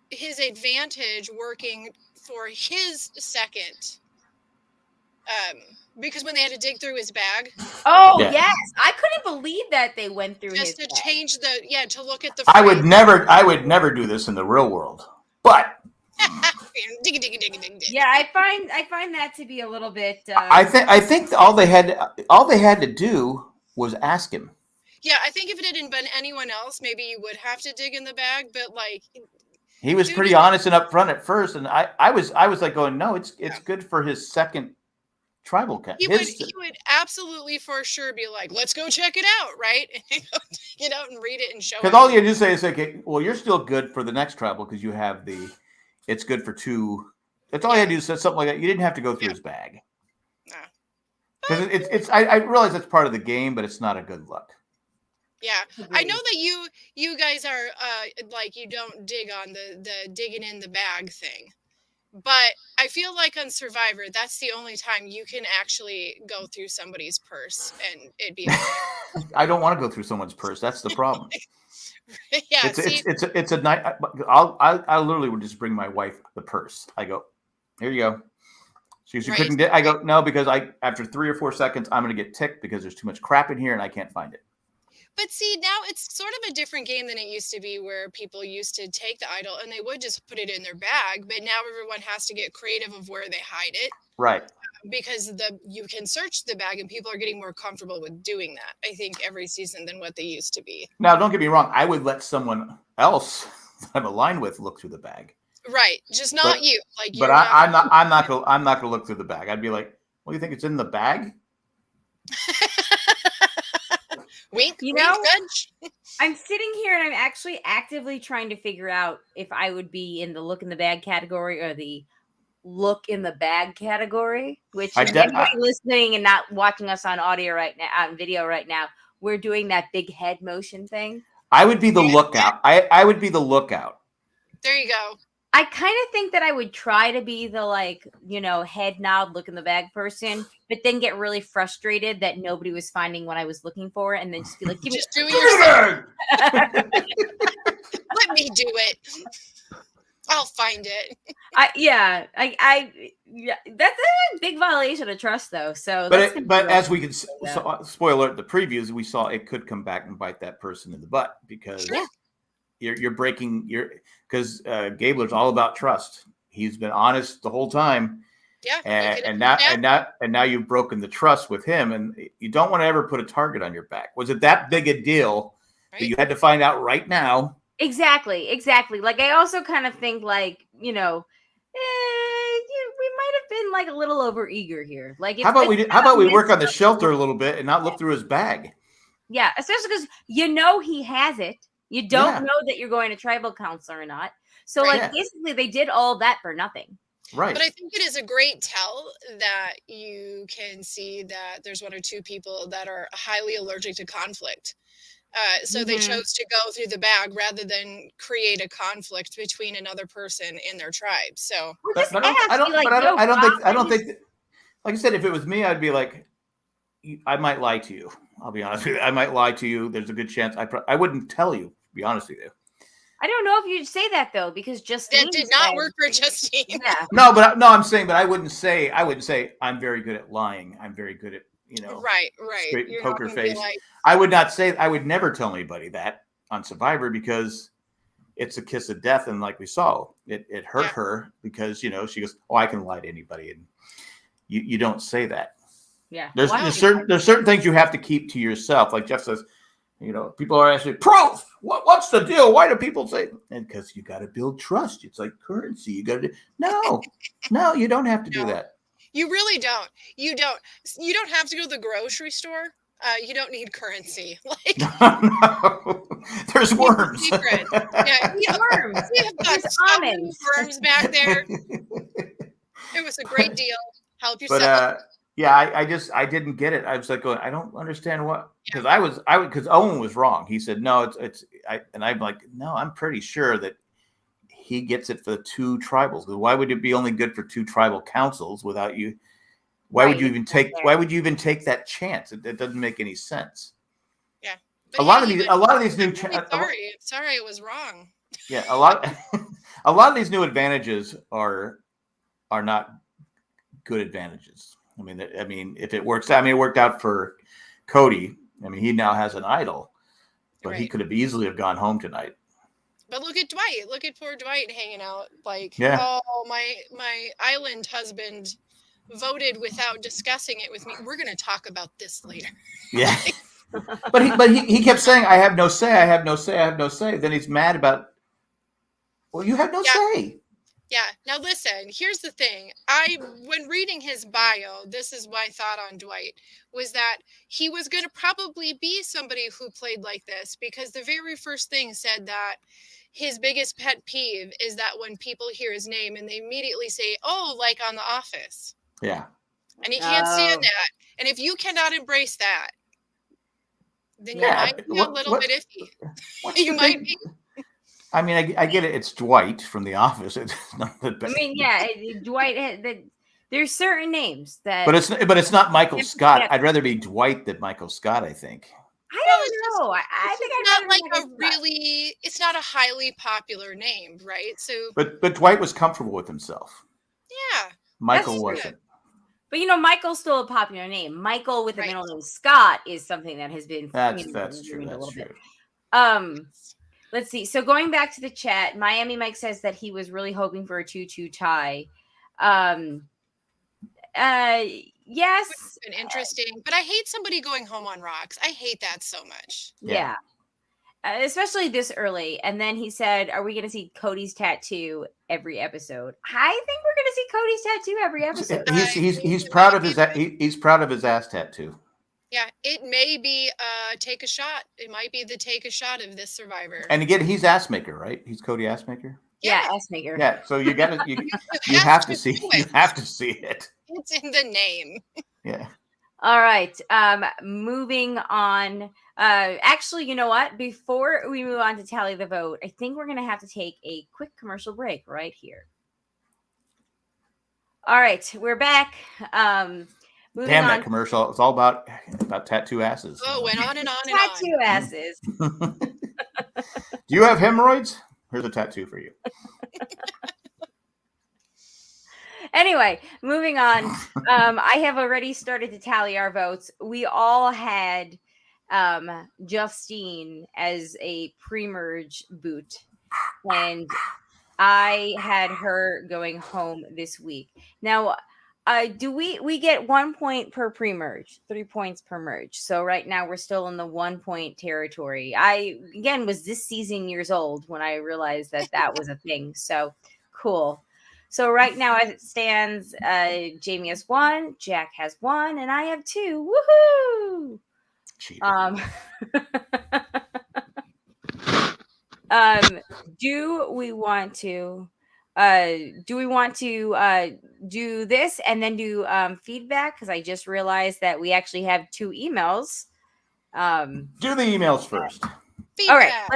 his advantage working for his second. Because when they had to dig through his bag. Oh, yes. I couldn't believe that they went through his bag. Change to look at the I would never do this in the real world. But yeah, I find that to be a little bit I think all they had to do was ask him. Yeah, I think if it hadn't been anyone else, maybe you would have to dig in the bag, but like he was pretty honest and upfront at first, and I was like going, no, it's good for his second tribal cat. He would absolutely for sure be like, let's go check it out, right? Get out and read it and show it. Because all you do say is, okay, well, you're still good for the next tribal because you have it's good for 2. That's all you had to do, say something like that. You didn't have to go through his bag. Because I realize that's part of the game, but it's not a good look. Yeah, I know that you guys are like you don't dig on the digging in the bag thing. But I feel like on Survivor, that's the only time you can actually go through somebody's purse and it'd be. I don't want to go through someone's purse. That's the problem. Yeah, it's a night. I literally would just bring my wife the purse. I go, here you go. She couldn't get. I go, no, because after 3 or 4 seconds, I'm going to get ticked because there's too much crap in here and I can't find it. But see, now it's sort of a different game than it used to be, where people used to take the idol and they would just put it in their bag. But now everyone has to get creative of where they hide it. Right. Because you can search the bag and people are getting more comfortable with doing that, I think, every season than what they used to be. Now, don't get me wrong. I would let someone else that I'm aligned with look through the bag. Right. Just not you. Like, but I'm not gonna look through the bag. I'd be like, well, you think it's in the bag? Wink, I'm sitting here and I'm actually actively trying to figure out if I would be in the look in the bag category or the look in the bag category, which anybody listening and not watching us on audio right now, on video right now, we're doing that big head motion thing. I would be the lookout. I would be the lookout. There you go. I kind of think that I would try to be the head nod, look in the bag person, but then get really frustrated that nobody was finding what I was looking for, and then just be like, "Give do it yourself. Let me do it. I'll find it. Yeah, that's a big violation of trust, though. So, but as we can spoil alert, the previews we saw, it could come back and bite that person in the butt because you're breaking because Gabler's all about trust. He's been honest the whole time. Yeah, and now you've broken the trust with him, and you don't want to ever put a target on your back. Was it that big a deal that you had to find out right now? Exactly. Like, I also kind of think, like, we might have been like a little over eager here. Like, how about we work on the shelter a little bit and not look through his bag? Yeah, especially because he has it. You don't know that you're going to tribal council or not. So, basically, they did all that for nothing. Right. But I think it is a great tell that you can see that there's one or two people that are highly allergic to conflict. So they chose to go through the bag rather than create a conflict between another person in their tribe. So I don't think that, like I said, if it was me, I'd be like, I might lie to you. I'll be honest with you. I might lie to you. There's a good chance I wouldn't tell you, to be honest with you. I don't know if you'd say that though, because Justine did not work for Justine. Yeah. I'm saying, but I wouldn't say I'm very good at lying. I'm very good at, right. straight You're poker face. like... I would never tell anybody that on Survivor because it's a kiss of death. And like we saw, it hurt her because, she goes, oh, I can lie to anybody. And you don't say that. Yeah. There's certain things you have to keep to yourself. Like Jeff says, people are asking, proof. What's the deal? Why do people say? And because you got to build trust. It's like currency. You got to do. No, you don't have to do that. You really don't. You don't have to go to the grocery store. You don't need currency. Like no. There's worms. Secret. Yeah, worms. We have got so many worms back there. It was a great deal. Help yourself. But I didn't get it. I was like going, I don't understand what, because because Owen was wrong. He said no, and I'm like, no, I'm pretty sure that he gets it for the two tribals. Why would it be only good for two tribal councils without you? Why would you even take that chance? It doesn't make any sense. Yeah. A lot of these new. Sorry, it was wrong. Yeah, a lot of these new advantages are not good advantages. I mean, if it works out, it worked out for Cody. I mean, he now has an idol, but he could have easily have gone home tonight. But look at Dwight. Look at poor Dwight hanging out. Like, oh, my island husband voted without discussing it with me. We're going to talk about this later. Yeah. but he kept saying, I have no say. I have no say. I have no say. Then he's mad about, well, you have no say. Yeah. Now listen, here's the thing. When reading his bio, this is my thought on Dwight, was that he was going to probably be somebody who played like this, because the very first thing said that his biggest pet peeve is that when people hear his name and they immediately say, oh, like on The Office. Yeah. And he can't stand that. And if you cannot embrace that, then you might be a little bit iffy. You might be. I mean, I get it. It's Dwight from The Office. It's not the best. I mean, yeah, Dwight. There's certain names that. But it's not Michael Scott. I'd rather be Dwight than Michael Scott, I think. I don't know. I think it's not a highly popular name, right? So. But Dwight was comfortable with himself. Yeah. Michael wasn't. But Michael's still a popular name. Michael with the middle name Scott is something that has been that's true. A little bit. Let's see. So going back to the chat, Miami Mike says that he was really hoping for a 2-2 tie. Yes. It's been interesting, but I hate somebody going home on rocks. I hate that so much. Yeah. Especially this early. And then he said, are we going to see Cody's tattoo every episode? I think we're going to see Cody's tattoo every episode. He's proud of he's proud of his ass tattoo. Yeah, it may be take a shot. It might be the take a shot of this Survivor. And again, he's ass maker, right? He's Cody ass maker. Yeah, ass maker. Yeah, so you have to see it. It's in the name. Yeah. All right. Moving on. Actually, you know what? Before we move on to tally the vote, I think we're going to have to take a quick commercial break right here. All right, we're back. Damn that commercial. It's all about tattoo asses. Oh, went on and on and on. Tattoo asses. Do you have hemorrhoids? Here's a tattoo for you. Anyway, moving on. I have already started to tally our votes. We all had Justine as a pre-merge boot, and I had her going home this week. Now, do we get 1 point per pre-merge, 3 points per merge? So right now we're still in the 1 point territory. I again was this season years old when I realized that was a thing. So cool. So right now, as it stands, Jamie has 1, Jack has 1, and I have 2. Woohoo! Cheater. Do we want to do this and then do feedback? Because I just realized that we actually have 2 emails. Do the emails first. Feedback.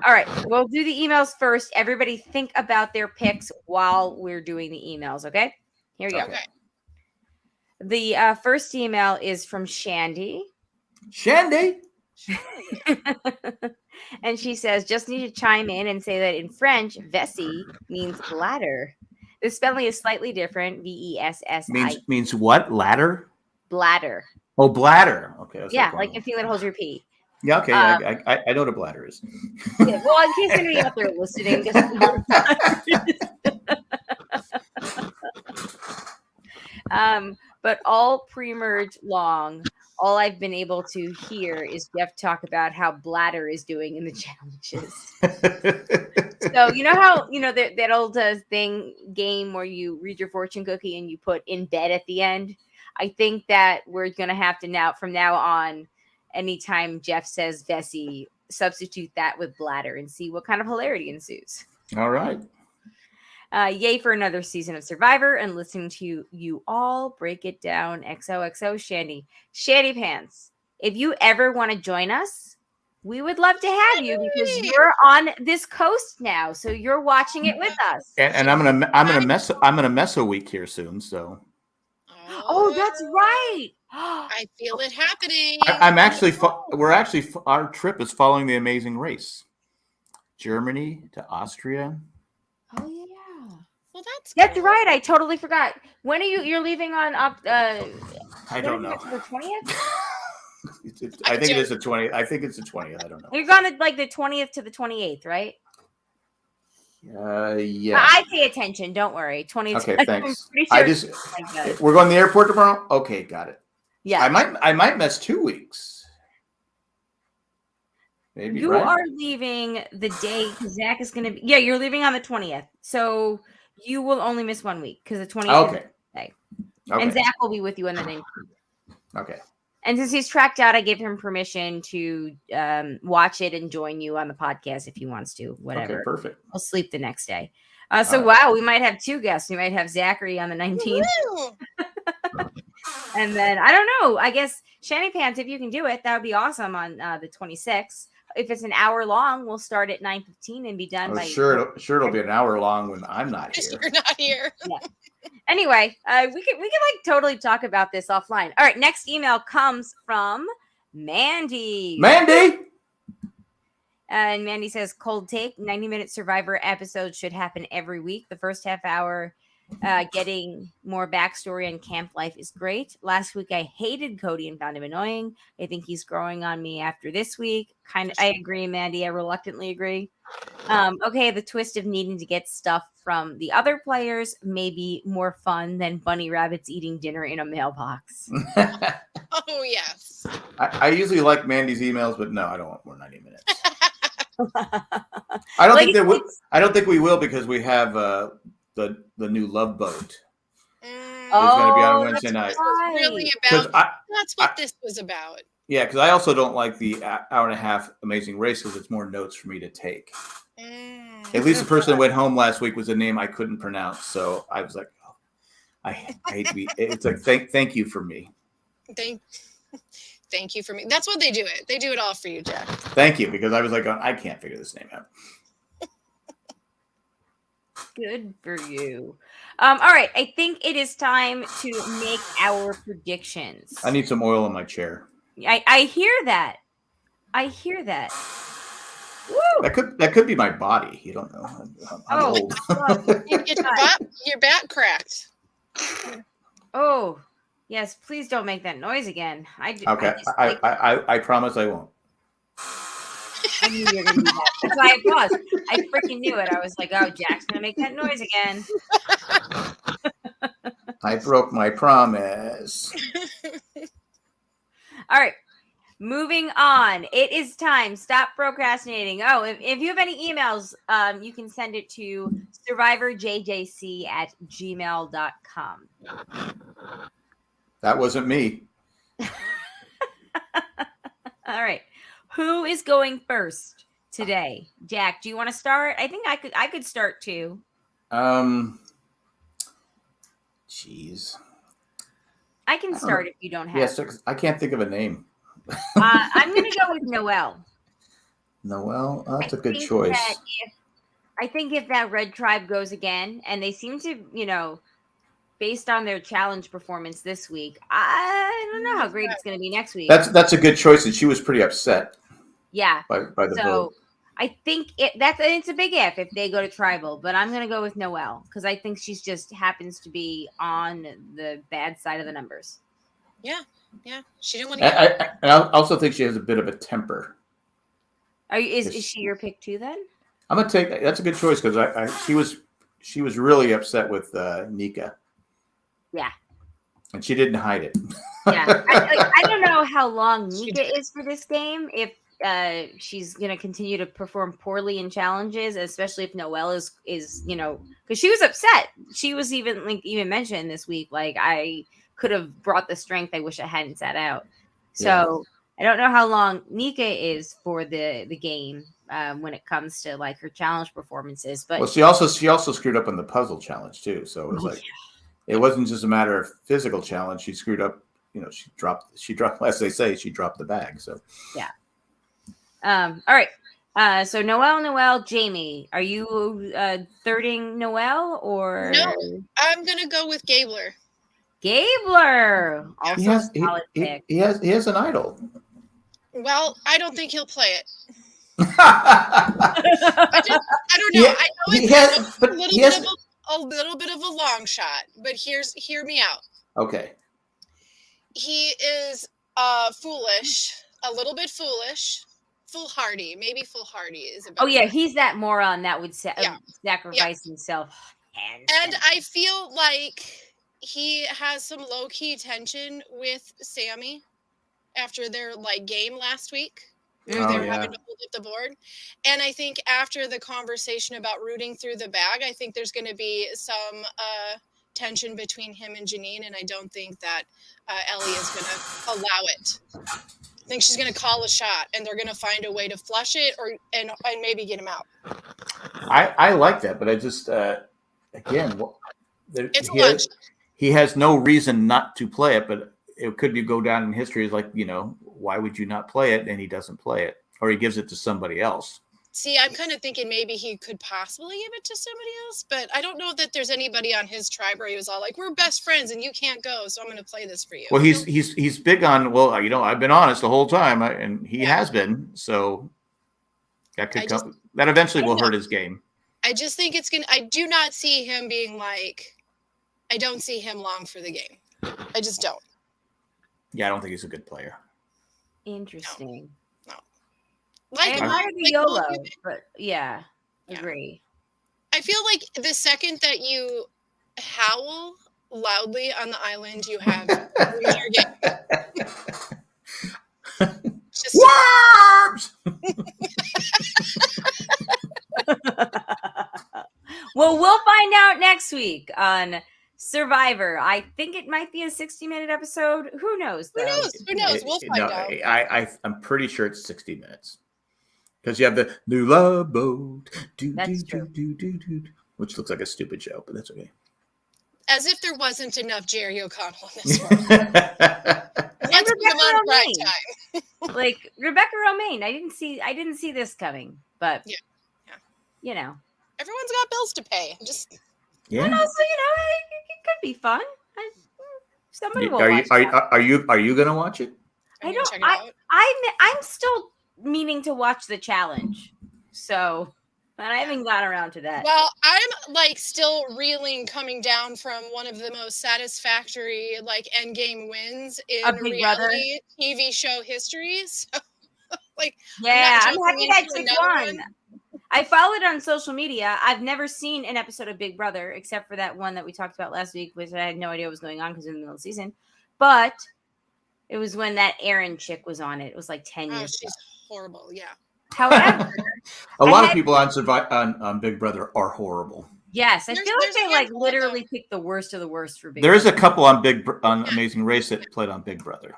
All right, we'll do the emails first. Everybody think about their picks while we're doing the emails, okay? Here we go. Okay. The first email is from Shandy. Shandy. And she says, just need to chime in and say that in French, vessie means bladder. The spelling is slightly different. V-E-S-S-I. Means what? Ladder? Bladder. Oh, bladder. Okay. Yeah, like the thing that holds your pee. Yeah, okay. I know what a bladder is. Yeah, well, in case anybody out there listening. But all pre-merge long, all I've been able to hear is Jeff talk about how bladder is doing in the challenges. So you know how that old game where you read your fortune cookie and you put in bed at the end. I think that we're gonna have to from now on, anytime Jeff says vessie, substitute that with bladder and see what kind of hilarity ensues. All right. Yay for another season of Survivor and listening to you all break it down. XOXO Shandy. Shandy Pants, if you ever want to join us, we would love to have you because you're on this coast now, so you're watching it with us. And I'm gonna mess a week here soon. So. Oh, that's right. I feel it happening. Our trip is following the Amazing Race. Germany to Austria. Oh yeah. Well, that's right. I totally forgot. When are you're leaving on I don't know. The 20th? I think it is the 20th. I think it's the 20th. I don't know. You're gone like the 20th to the 28th, right? Yeah. I pay attention. Don't worry. 20th. Okay, thanks. Sure we're going to the airport tomorrow. Okay, got it. Yeah. I might miss 2 weeks. Maybe you are leaving the day Zach is going to be. Yeah, you're leaving on the 20th, so you will only miss 1 week because the 20th. Okay. Is the day. And Zach will be with you on the 19th. Okay. And since he's tracked out, I gave him permission to watch it and join you on the podcast if he wants to. Whatever. Okay, perfect. I'll sleep the next day. Wow, we might have 2 guests. We might have Zachary on the 19th. And then, I don't know. I guess, Shanty Pants, if you can do it, that would be awesome on the 26th. If it's an hour long, we'll start at 9:15 and be done by... Sure, it'll be an hour long when I'm not here. You're not here. Yeah. Anyway, we can like totally talk about this offline. All right, next email comes from Mandy. And Mandy says, cold take, 90-minute Survivor episodes should happen every week. The first half hour, getting more backstory on camp life is great. Last week, I hated Cody and found him annoying. I think he's growing on me after this week. I agree, Mandy. I reluctantly agree. Okay, the twist of needing to get stuff from the other players may be more fun than bunny rabbits eating dinner in a mailbox. Oh, yes. I usually like Mandy's emails, but no, I don't want more 90 minutes. I don't think we will because we have the new Love Boat. It's going to be on Wednesday night. Really that's what this was about. Yeah, because I also don't like the hour and a half Amazing Race because it's more notes for me to take. At least the person that went home last week was a name I couldn't pronounce, so I was like, oh, I hate to be. It's like thank you for me. Thank you for me. That's what they do it. They do it all for you, Jack. Thank you, because I was like, I can't figure this name out. Good for you. All right, I think it is time to make our predictions. I need some oil in my chair. I hear that. I hear that. Woo! That could be my body. You don't know. I'm Oh, old. You get your back cracked. Oh, yes. Please don't make that noise again. Okay, I promise I won't. I knew you were going to do that. That's why I paused. I freaking knew it. I was like, oh, Jack's going to make that noise again. I broke my promise. All right. Moving on. It is time. Stop procrastinating. Oh, if you have any emails, you can send it to survivorjjc@gmail.com. That wasn't me. All right. Who is going first today? Jack, do you want to start? I think I could start too. Jeez. I can start if you don't have. Yes, I can't think of a name. I'm going to go with Noelle. Noelle, that's a good choice. I think if that Red Tribe goes again, and they seem to, based on their challenge performance this week, I don't know how great it's going to be next week. That's a good choice, and she was pretty upset. Yeah. By the vote. I think it's a big if they go to tribal, but I'm going to go with Noelle because I think she's just happens to be on the bad side of the numbers. Yeah. She didn't want to. I also think she has a bit of a temper. Is she your pick too? Then I'm gonna take that. That's a good choice because she was really upset with Nika. Yeah. And she didn't hide it. Yeah. I don't know how long Nika is for this game. If she's gonna continue to perform poorly in challenges, especially if Noelle is because she was upset. She was even mentioned this week, like I could have brought the strength. I wish I hadn't sat out. So I don't know how long Nika is for the game when it comes to like her challenge performances. But she also screwed up on the puzzle challenge too. So it was it wasn't just a matter of physical challenge. She screwed up. She dropped. As they say, she dropped the bag. So yeah. All right. So Noelle, Jamie, are you thirding Noelle or no? I'm gonna go with Gabler. Gabler, also a solid pick. He has an idol. Well, I don't think he'll play it. I don't know. I know it's a little bit of a long shot, but hear me out. Okay. He is foolish, a little bit foolish, foolhardy. Maybe foolhardy is a better word. He's that moron that would sacrifice himself. And I feel like he has some low-key tension with Sammy after their game last week. Where they're having to hold up the board. And I think after the conversation about rooting through the bag, I think there's going to be some tension between him and Janine, and I don't think that Ellie is going to allow it. I think she's going to call a shot, and they're going to find a way to flush it and maybe get him out. I like that, but I just, again, it's a lunch. He has no reason not to play it, but it could go down in history as why would you not play it? And he doesn't play it, or he gives it to somebody else. See, I'm kind of thinking maybe he could possibly give it to somebody else, but I don't know that there's anybody on his tribe where he was all like, "We're best friends and you can't go, so I'm going to play this for you." Well, he's big on. Well, I've been honest the whole time, and he has been. So that could come. That eventually will hurt his game. I just think it's gonna. I do not see him being like. I don't see him long for the game. I just don't. Yeah, I don't think he's a good player. Interesting. No. I admire the YOLO, but agree. I feel like the second that you howl loudly on the island, you have your game. Worms! Well, we'll find out next week on Survivor. I think it might be a 60-minute episode. Who knows? Who knows? We'll find out. I'm pretty sure it's 60 minutes. Because you have the new love boat. That's true. Which looks like a stupid show, but that's okay. As if there wasn't enough Jerry O'Connell in this one. Let's put him on prime time. Like Rebecca Romaine. I didn't see this coming, but everyone's got bills to pay. And also, it could be fun. Somebody will watch Are you going to watch it? I'm still meaning to watch the challenge. So, and I haven't gotten around to that. Well, I'm like still reeling coming down from one of the most satisfactory like endgame wins in Big Brother? reality TV show history. So, like, Yeah, I'm jumping happy that into chick another won. I followed on social media. I've never seen an episode of Big Brother except for that one that we talked about last week, which I had no idea what was going on because it was in the middle of the season. But it was when that Erin chick was on it. It was like 10 Oh, years she's ago. horrible. Yeah. However, A lot of people on Big Brother are horrible. Yes, I There's- feel like there's a they like handful of literally them. picked the worst of the worst for Big There is Brother. a couple on Amazing Race that played on Big Brother.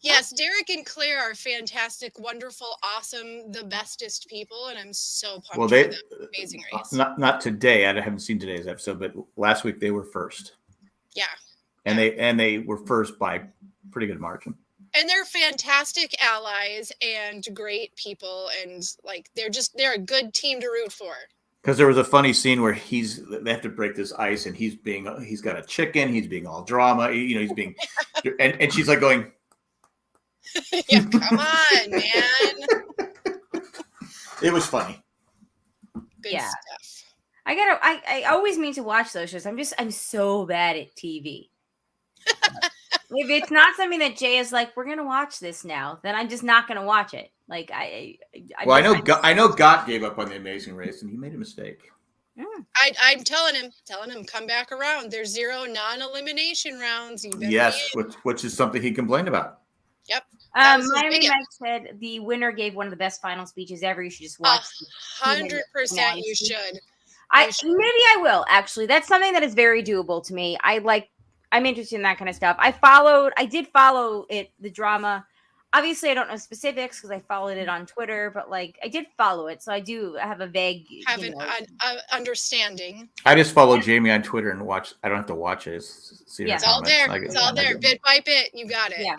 Yes, Derek and Claire are fantastic, wonderful, awesome, the bestest people, and I'm so pumped Well, for them. Amazing Race. not today. I haven't seen today's episode, but last week they were first. Yeah. And they were first by pretty good margin. And they're fantastic allies and great people, and like they're a good team to root for. Because there was a funny scene where they have to break this ice, and he's got a chicken, he's being all drama, he's being, and she's like going, Yeah, come on, man. It was funny. Good Yeah. stuff. I always mean to watch those shows. I'm so bad at TV. If it's not something that Jay is like, we're gonna watch this now, then I'm just not gonna watch it. Like I know Gott gave up on the Amazing Race, and he made a mistake. I'm telling him, come back around. There's 0 non-elimination rounds. You better Yes, be in. which is something he complained about. Yep. That was his Miami biggest- Mike said the winner gave one of the best final speeches ever. You should just watch. 100% you should. Maybe I will actually. That's something that is very doable to me. I'm interested in that kind of stuff. I did follow it, the drama. Obviously, I don't know specifics because I followed it on Twitter, but like I did follow it, so I do have a vague An understanding. I just follow Jamie on Twitter and watch. I don't have to watch it. It's all there. It's all there. Bit by bit, you got it. Yeah.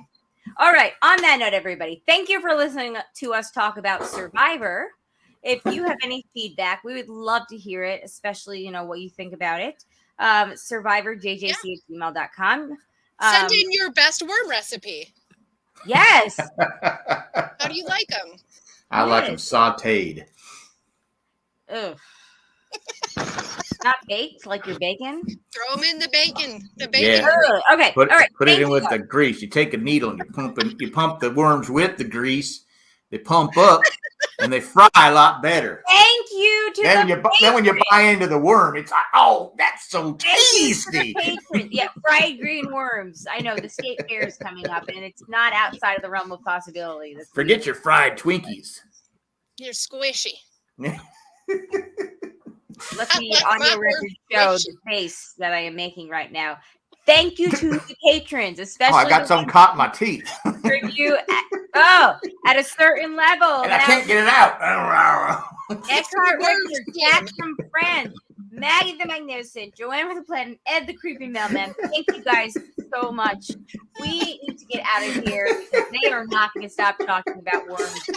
All right. On that note, everybody, thank you for listening to us talk about Survivor. If you have any feedback, we would love to hear it, especially what you think about it. SurvivorJJC@gmail.com. Send in your best worm recipe. Yes. How do you like them? I like them sautéed. Ugh. Not baked like your bacon. Throw them in the bacon. Yeah. Ugh. Okay. Put All right. it in Thank with you. the grease. You take a needle and you pump the worms with the grease. They pump up and they fry a lot better. Thank you to Then the when you buy into the worm, it's like, oh, that's so tasty. patrons. Yeah, fried green worms. I know the state fair is coming up, and it's not outside of the realm of possibility. Forget your fried Twinkies. You're squishy. Let the audio record show the face that I am making right now. Thank you to the patrons, especially. I got some caught in my teeth. Review at a certain level. And I can't get it out. Eckhart Richard, Jack from France, Maggie the Magnificent, Joanne with the Platinum, Ed the Creepy Mailman. Thank you guys so much. We need to get out of here because they are not going to stop talking about worms,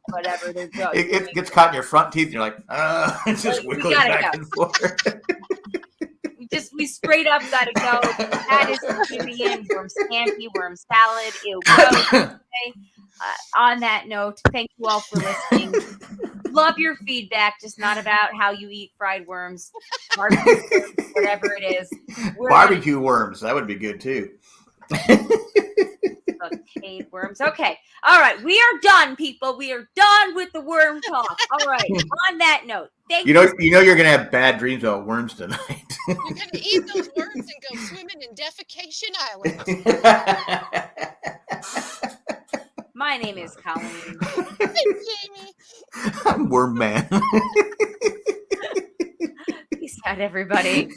whatever they're doing. It gets caught in your front teeth, and you're like, it just wiggles back and forth. We straight up gotta go. That is Vivian, worm scampi, worm salad. Ew. Okay. On that note, thank you all for listening. Love your feedback, just not about how you eat fried worms, barbecue worms, whatever it is. Barbecue worms, that would be good too. Sauteed worms. Okay. All right. We are done, people. We are done with the worm talk. All right. On that note, thank you. You're gonna have bad dreams about worms tonight. You're gonna eat those worms and go swimming in Defecation Island. My name is Colleen. Jamie. I'm Worm Man. Peace out, everybody.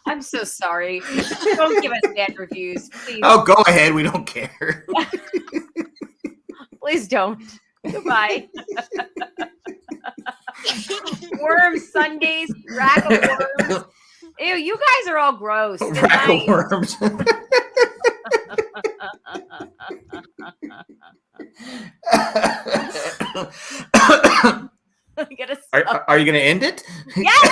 I'm so sorry. Don't give us bad reviews, please. Oh, go ahead. We don't care. Please don't. Goodbye. Worm Sundays, rack of worms. Ew, you guys are all gross. Good Rack night. of worms. I'm gonna stop. Are you going to end it? Yes.